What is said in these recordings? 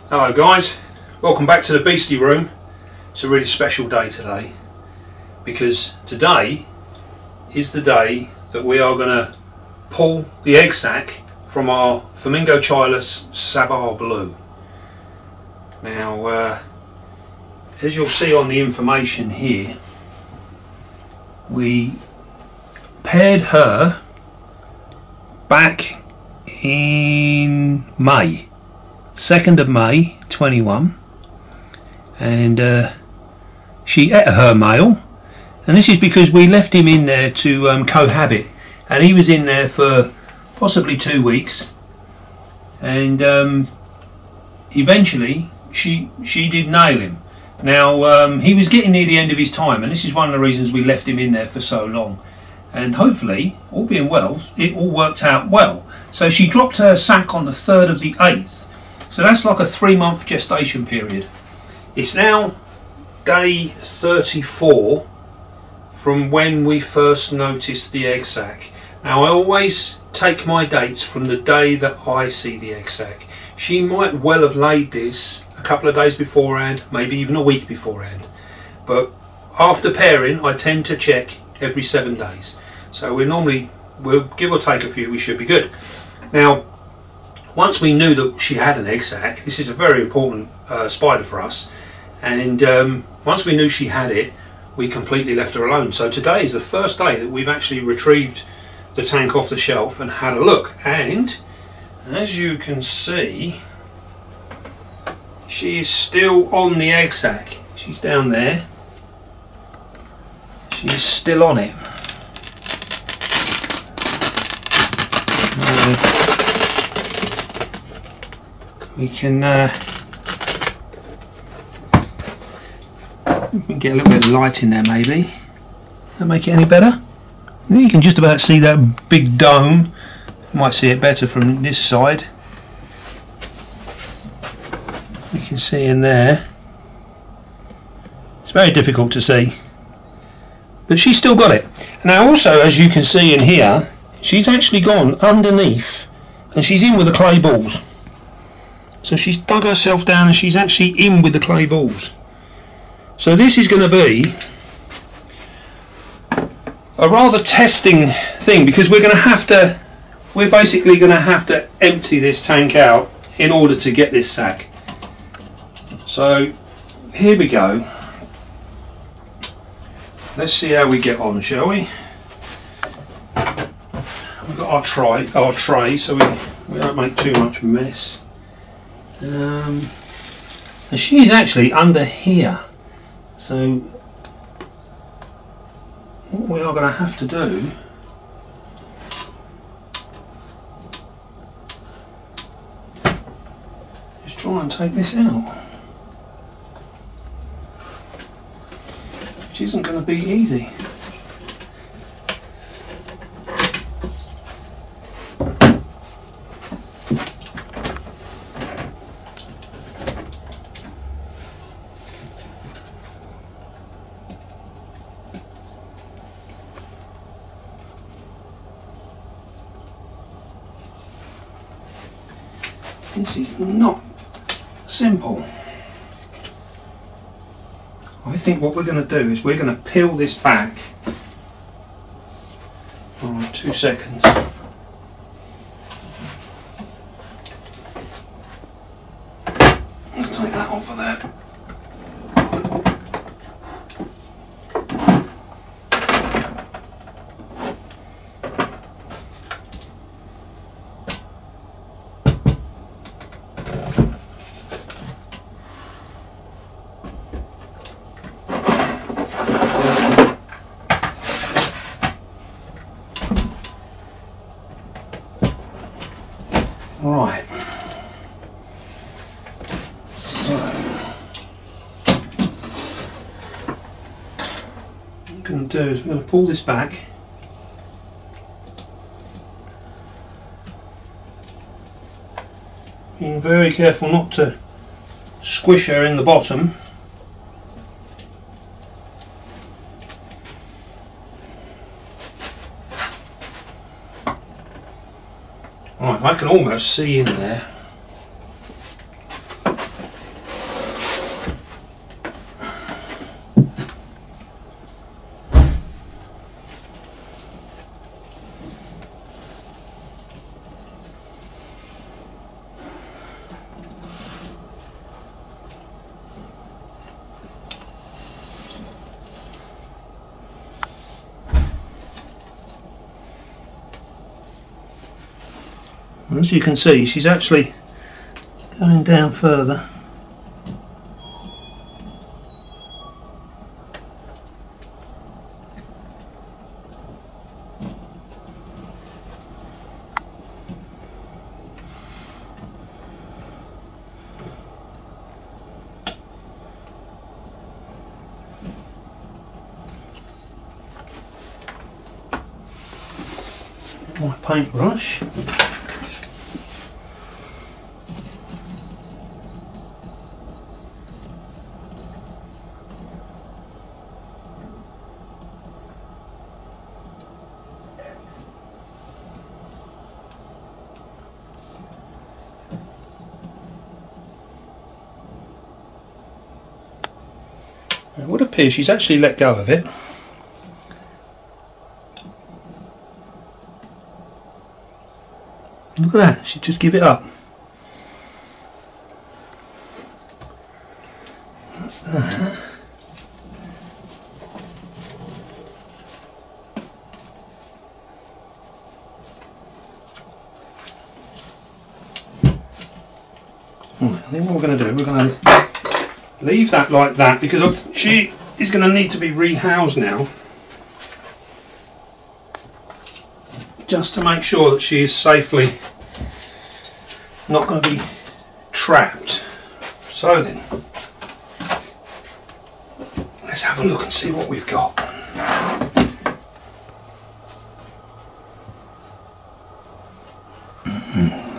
Hello guys, welcome back to the Beastie Room. It's a really special day today because today is the day that we are going to pull the egg sac from our Phormingochilus Sabah Blue. Now as you'll see on the information here, we paired her back in May, 2nd of May 21, and she ate her male, and this is because we left him in there to cohabit, and he was in there for possibly 2 weeks, and eventually she did nail him. Now he was getting near the end of his time, and this is one of the reasons we left him in there for so long, and hopefully, all being well, it all worked out well. So she dropped her sac on the 3rd of the 8th, so that's like a 3-month gestation period. It's now day 34 from when we first noticed the egg sac. Now I always take my dates from the day that I see the egg sac. She might well have laid this a couple of days beforehand, maybe even a week beforehand, but after pairing I tend to check every 7 days. So we'll give or take a few, we should be good. Now, once we knew that she had an egg sac, this is a very important spider for us, and once we knew she had it, we completely left her alone. So today is the first day that we've actually retrieved the tank off the shelf and had a look, and as you can see, she is still on the egg sac. She's down there. She is still on it. We can get a little bit of light in there, maybe. That make it any better? You can just about see that big dome. You might see it better from this side. You can see in there. It's very difficult to see, but she's still got it. Now also, as you can see in here, she's actually gone underneath and she's in with the clay balls. So she's dug herself down and she's actually in with the clay balls. So this is going to be a rather testing thing, because we're basically going to have to empty this tank out in order to get this sac. So here we go. Let's see how we get on, shall we? We've got our tray so we don't make too much mess. And she's actually under here, so what we are going to have to do is try and take this out, which isn't going to be easy. This is not simple. I think what we're going to do is we're going to peel this back. Alright, 2 seconds. Let's take that off of there. Right, so what I'm going to do is I'm going to pull this back, being very careful not to squish her in the bottom. Right, I can almost see in there. As you can see, she's actually going down further. My paintbrush. It would appear she's actually let go of it. Look at that, she just give it up. That's that. Right, I think what we're going to do, we're going to leave that like that because she is going to need to be rehoused now. Just to make sure that she is safely not going to be trapped. So then, let's have a look and see what we've got.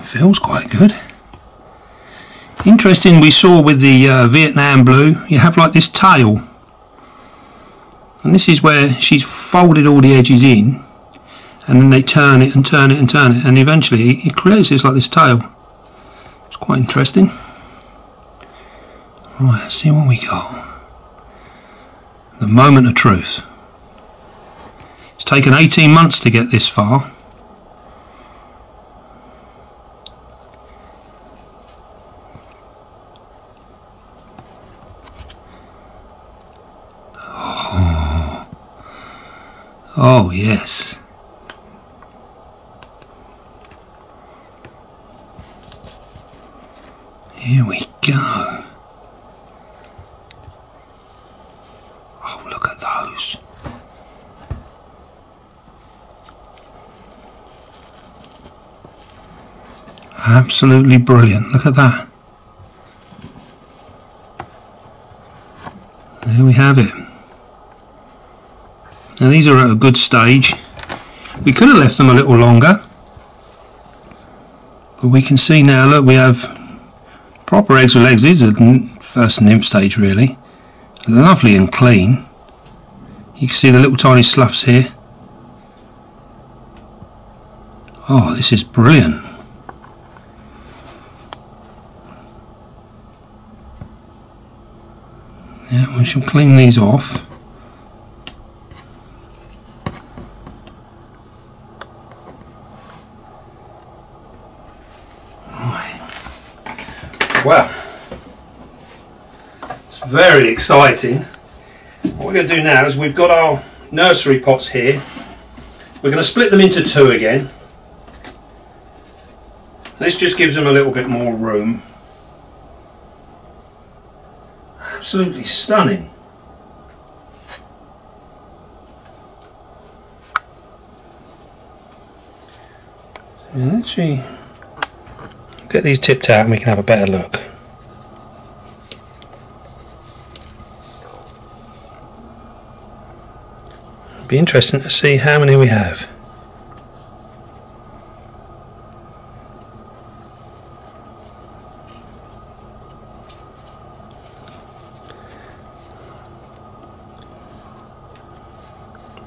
Feels quite good. Interesting, we saw with the Vietnam Blue, you have like this tail. And this is where she's folded all the edges in. And then they turn it and turn it and turn it, and eventually it creates this like this tail. It's quite interesting. Right, let's see what we got. The moment of truth. It's taken 18 months to get this far. Oh yes. Here we go. Oh, look at those. Absolutely brilliant. Look at that. There we have it. Now these are at a good stage. We could have left them a little longer, but we can see now, look, we have proper eggs with legs. These are the first nymph stage really. Lovely and clean. You can see the little tiny sloughs here. Oh, this is brilliant. Yeah, we shall clean these off. Well, it's very exciting. What we're going to do now is we've got our nursery pots here. We're going to split them into two again. This just gives them a little bit more room. Absolutely stunning. So let's see. Get these tipped out and we can have a better look. It'll be interesting to see how many we have.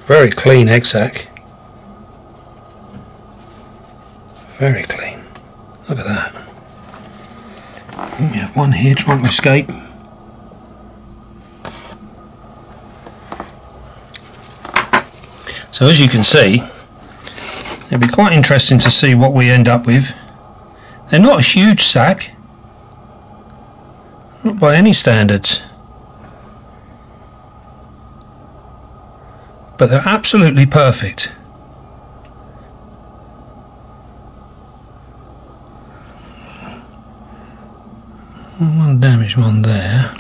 Very clean egg sac. Very clean. Look at that. We have one here trying to escape. So as you can see, it'll be quite interesting to see what we end up with. They're not a huge sac, not by any standards, but they're absolutely perfect. One damaged one there.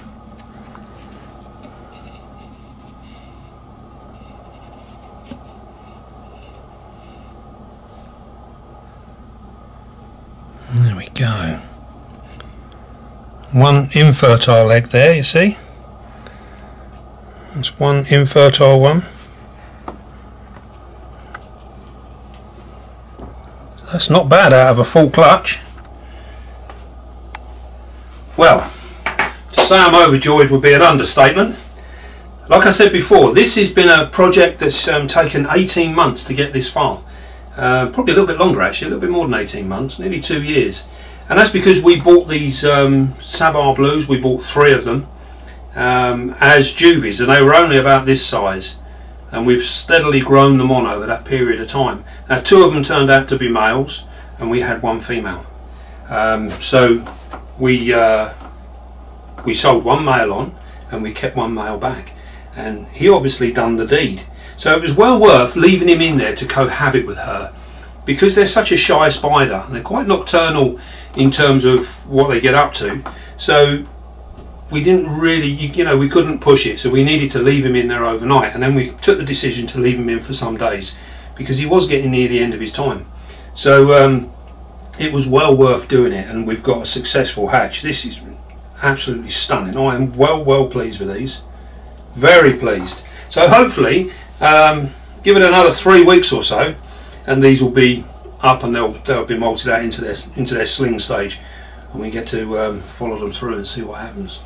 There we go. One infertile egg there, you see? That's one infertile one. So that's not bad out of a full clutch. Well, to say I'm overjoyed would be an understatement. Like I said before, this has been a project that's taken 18 months to get this far. Probably a little bit longer actually, a little bit more than 18 months, nearly 2 years. And that's because we bought these Sabah Blues, we bought 3 of them as juvies, and they were only about this size. And we've steadily grown them on over that period of time. Now 2 of them turned out to be males, and we had 1 female. So we sold 1 male on, and we kept 1 male back. And he obviously done the deed. So it was well worth leaving him in there to cohabit with her, because they're such a shy spider and they're quite nocturnal in terms of what they get up to. So we didn't really, you know, we couldn't push it, so we needed to leave him in there overnight, and then we took the decision to leave him in for some days because he was getting near the end of his time. So it was well worth doing it, and we've got a successful hatch. This is absolutely stunning. I am well pleased with these, very pleased. So hopefully give it another 3 weeks or so, and these will be up, and they'll be molted out into their sling stage, and we get to follow them through and see what happens.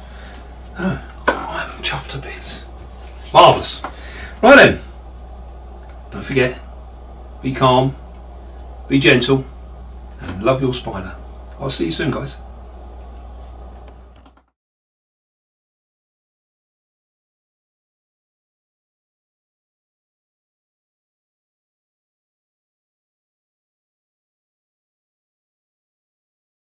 Oh, I'm chuffed to bits. Marvellous. Right then, don't forget, be calm, be gentle, and love your spider. I'll see you soon, guys.